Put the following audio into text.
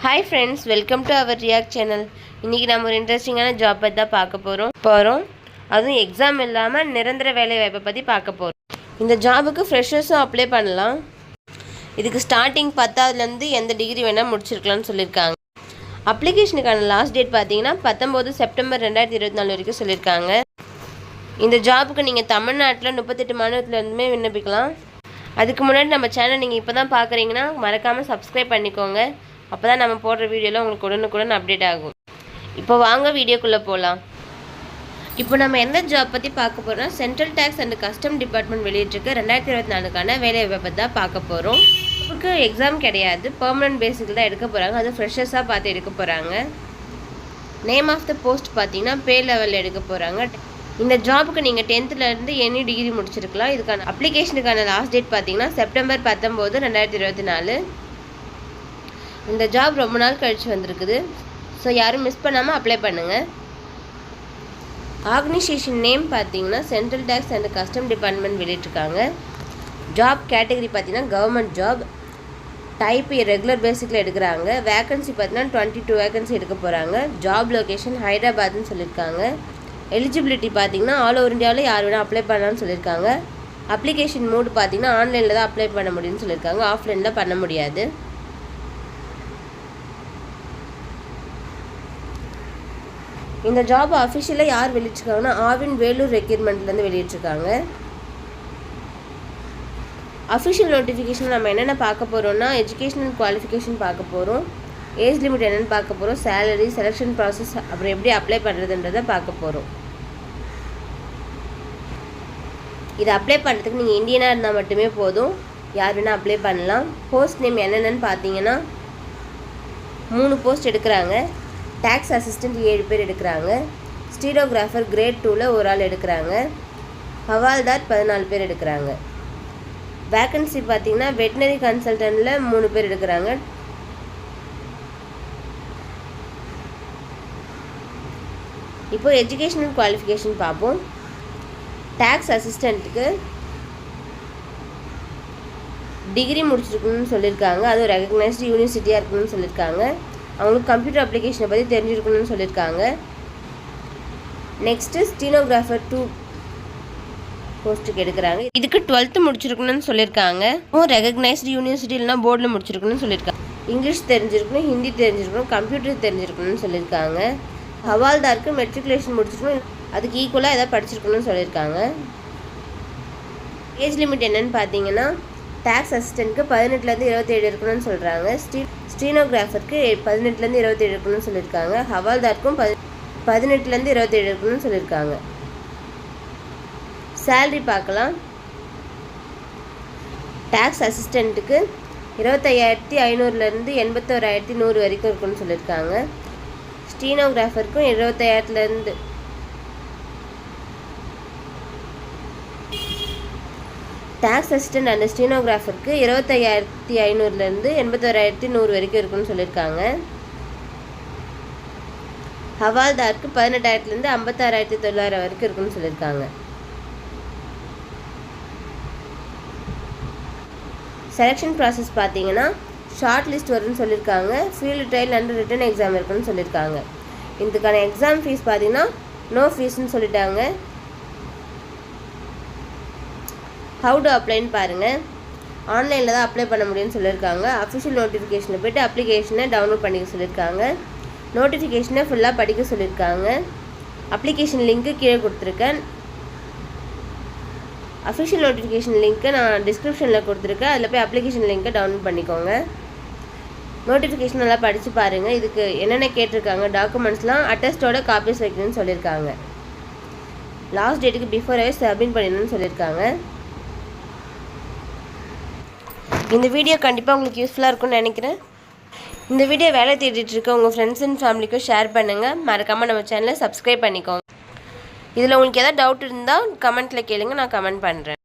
Hi friends, welcome to our React channel. இன்னைக்கு நம்ம ஒரு இன்ட்ரஸ்டிங்கான ஜாப் பத்தி தான் பார்க்க போறோம். அதுவும் எக்ஸாம் இல்லாம நிரந்தர வேலை வாய்ப்பை பத்தி பார்க்க போறோம். இந்த ஜாபுக்கு ஃப்ரெஷர்ஸும் அப்ளை பண்ணலாம். இதுக்கு ஸ்டார்டிங் 10ல இருந்து எந்த டிகிரி வேணா முடிச்சிருக்கலாம்னு சொல்லிருக்காங்க. அப்ளிகேஷனுக்கான லாஸ்ட் டேட் பாத்தீங்கன்னா 19 செப்டம்பர் 2024 வரைக்கும் சொல்லிருக்காங்க. இந்த ஜாபுக்கு நீங்க தமிழ்நாட்டுல 38 மாநிலத்துல இருந்துமே விண்ணப்பிக்கலாம். அதுக்கு முன்னாடி நம்ம சேனல் நீங்க இப்பதான் பார்க்கறீங்கன்னா மறக்காம சப்ஸ்கிரைப் பண்ணிக்கோங்க. அப்போ தான் நம்ம போடுற வீடியோவில் உங்களுக்கு உடனுக்குடன் அப்டேட் ஆகும். இப்போ வாங்க வீடியோக்குள்ளே போகலாம். இப்போ நம்ம எந்த ஜாப் பற்றி பார்க்க போகிறோம்னா central tax and custom department வெளியிட்டிருக்க 2024க்கான வேலைவாய்ப்பை பற்றி தான் பார்க்க போகிறோம். இதுக்கு எக்ஸாம் கிடையாது, பெர்மனன்ட் பேசிக்கில் தான் எடுக்க போகிறாங்க. அது ஃப்ரெஷர்ஸாக பார்த்து எடுக்க போகிறாங்க. நேம் ஆஃப் த போஸ்ட் பார்த்தீங்கன்னா பே லெவலில் எடுக்க போகிறாங்க. இந்த ஜாபுக்கு நீங்கள் 10th எனி டிகிரி முடிச்சிருக்கலாம். இதுக்கான அப்ளிகேஷனுக்கான லாஸ்ட் டேட் பார்த்தீங்கன்னா செப்டம்பர் 19, 2024. இந்த ஜாப் ரொம்ப நாள் கழிச்சு வந்திருக்குது. ஸோ யாரும் மிஸ் பண்ணாமல் அப்ளை பண்ணுங்கள். ஆர்கனைசேஷன் நேம் பார்த்தீங்கன்னா central tax and custom department வெளியிட்டிருக்காங்க. ஜாப் கேட்டகரி பார்த்தீங்கன்னா கவர்மெண்ட் ஜாப். டைப் ரெகுலர் பேசிக்கில் எடுக்கிறாங்க. வேக்கன்சி பார்த்தீங்கன்னா 22 வேக்கன்சி எடுக்க போகிறாங்க. ஜாப் லொக்கேஷன் ஹைதராபாத்னு சொல்லியிருக்காங்க. எலிஜிபிலிட்டி பார்த்தீங்கன்னா ஆல் ஓவர் இந்தியாவில் யார் வேணால் அப்ளை பண்ணலான்னு சொல்லியிருக்காங்க. அப்ளிகேஷன் மோடு பார்த்தீங்கன்னா ஆன்லைனில் தான் அப்ளை பண்ண முடியும்னு சொல்லியிருக்காங்க. ஆஃப்லைனில் பண்ண முடியாது. இந்த ஜாப் அஃபிஷியலாக யார் வெளியிட்டிருக்காங்கன்னா ஆவின் வேலூர் ரெக்யூர்மெண்ட்லேருந்து வெளியிட்டிருக்காங்க. அஃபிஷியல் நோட்டிஃபிகேஷன் நம்ம என்னென்ன பார்க்க போகிறோம்னா எஜுகேஷனல் குவாலிஃபிகேஷன் பார்க்க போகிறோம், ஏஜ் லிமிட் என்னென்னு பார்க்க போகிறோம், சேலரி, செலெக்ஷன் ப்ராசஸ், அப்புறம் எப்படி அப்ளை பண்ணுறதுன்றதை பார்க்க போகிறோம். இதை அப்ளை பண்ணுறதுக்கு நீங்கள் இந்தியனாக இருந்தால் மட்டுமே போதும், யார் வேணால் அப்ளை பண்ணலாம். போஸ்ட் நேம் என்னென்னு பார்த்தீங்கன்னா 3 போஸ்ட் எடுக்கிறாங்க. டேக்ஸ் அசிஸ்டண்ட் 7 பேர் எடுக்கிறாங்க. ஸ்டீனோகிராஃபர் கிரேட் 2ல் ஒரு ஆள் எடுக்கிறாங்க. ஹவால்தார் 14 பேர் எடுக்கிறாங்க. வேக்கன்சி பார்த்தீங்கன்னா வெட்டினரி கன்சல்டன்ட்டில் 3 பேர் எடுக்கிறாங்க. இப்போ எஜுகேஷனல் குவாலிஃபிகேஷன் பார்ப்போம். டேக்ஸ் அசிஸ்டண்ட்டுக்கு டிகிரி முடிச்சிருக்கணும்னு சொல்லியிருக்காங்க. அதுவும் ரெகக்னைஸ்டு யூனிவர்சிட்டியாக இருக்கணும்னு சொல்லியிருக்காங்க. அவங்களுக்கு கம்ப்யூட்டர் அப்ளிகேஷனை பற்றி தெரிஞ்சிருக்கணும்னு சொல்லியிருக்காங்க. நெக்ஸ்ட்டு ஸ்டீனோகிராஃபர் 2 போஸ்ட்டுக்கு எடுக்கிறாங்க. இதுக்கு 12th முடிச்சிருக்கணும்னு சொல்லியிருக்காங்க. ரெகக்னைஸ்டு யூனிவர்சிட்டி இல்லைனா போர்டில் முடிச்சிருக்கணும்னு சொல்லியிருக்காங்க. இங்கிலீஷ் தெரிஞ்சிருக்கணும், ஹிந்தி தெரிஞ்சிருக்கணும், கம்ப்யூட்டர் தெரிஞ்சிருக்கணும்னு சொல்லியிருக்காங்க. ஹவால்தாருக்கு மெட்ரிகுலேஷன் முடிச்சிருக்கணும், அதுக்கு ஈக்குவலாக எதாவது படிச்சிருக்கணும்னு சொல்லியிருக்காங்க. ஏஜ் லிமிட் என்னன்னு பார்த்தீங்கன்னா டேக்ஸ் அசிஸ்டண்ட்க்கு 18லேருந்து 27 இருக்கணும்னு சொல்கிறாங்க. ஸ்டீனோகிராஃபருக்கு 18லேருந்து 27 இருக்கணும்னு சொல்லியிருக்காங்க. ஹவால்தாருக்கும் 18லேருந்து 27 இருக்கணும்னு சொல்லியிருக்காங்க. சேலரி பார்க்கலாம். டேக்ஸ் அசிஸ்டண்ட்டுக்கு 25,500லேருந்து 81,100 வரைக்கும் இருக்குன்னு சொல்லியிருக்காங்க. ஸ்டீனோகிராஃபருக்கும் 25,000லேருந்து டேக்ஸ் அசிஸ்டன்ட் அண்ட் ஸ்டீனோகிராஃபருக்கு 25,500லேருந்து 81,100 வரைக்கும் இருக்குன்னு சொல்லியிருக்காங்க. ஹவால்தாருக்கு 18,000லேருந்து 56,900 வரைக்கும் இருக்குன்னு சொல்லியிருக்காங்க. செலெக்ஷன் ப்ராசஸ் பார்த்தீங்கன்னா ஷார்ட் லிஸ்ட் வரும்னு சொல்லியிருக்காங்க. Field trial and written exam இருக்குன்னு சொல்லியிருக்காங்க. இதுக்கான எக்ஸாம் ஃபீஸ் பார்த்தீங்கன்னா நோ ஃபீஸ்ன்னு சொல்லிட்டாங்க. ஹவு டு அப்ளைன்னு பாருங்கள். ஆன்லைனில் தான் அப்ளை பண்ண முடியும்னு சொல்லியிருக்காங்க. அஃபிஷியல் நோட்டிஃபிகேஷனில் போய்ட்டு அப்ளிகேஷனை டவுன்லோட் பண்ணிக்க சொல்லியிருக்காங்க. நோட்டிஃபிகேஷனை ஃபுல்லாக படிக்க சொல்லியிருக்காங்க. அப்ளிகேஷன் லிங்க்கு கீழே கொடுத்துருக்கேன். அஃபிஷியல் நோட்டிஃபிகேஷன் லிங்க்கை நான் டிஸ்கிரிப்ஷனில் கொடுத்துருக்கேன். அதில் போய் அப்ளிகேஷன் லிங்க்கை டவுன்லோட் பண்ணிக்கோங்க. நோட்டிஃபிகேஷன் நல்லா படித்து பாருங்கள். இதுக்கு என்னென்ன கேட்டிருக்காங்க டாக்குமெண்ட்ஸ்லாம் அட்டஸ்டோட காப்பீஸ் வைக்கணும்னு சொல்லியிருக்காங்க. லாஸ்ட் டேட்டுக்கு பிஃபோராகவே சப்மிட் பண்ணிடணும்னு சொல்லியிருக்காங்க. இந்த வீடியோ கண்டிப்பாக உங்களுக்கு யூஸ்ஃபுல்லாக இருக்கும்னு நினைக்கிறேன். இந்த வீடியோ வேலை தேடிட்டு இருக்க உங்கள் ஃப்ரெண்ட்ஸ் அண்ட் ஃபேமிலிக்கும் ஷேர் பண்ணுங்கள். மறக்காமல் நம்ம சேனலை சப்ஸ்கிரைப் பண்ணிக்கோங்க. இதில் உங்களுக்கு எதாவது டவுட் இருந்தால் கமெண்ட்டில் கேளுங்க, நான் கமெண்ட் பண்ணுறேன்.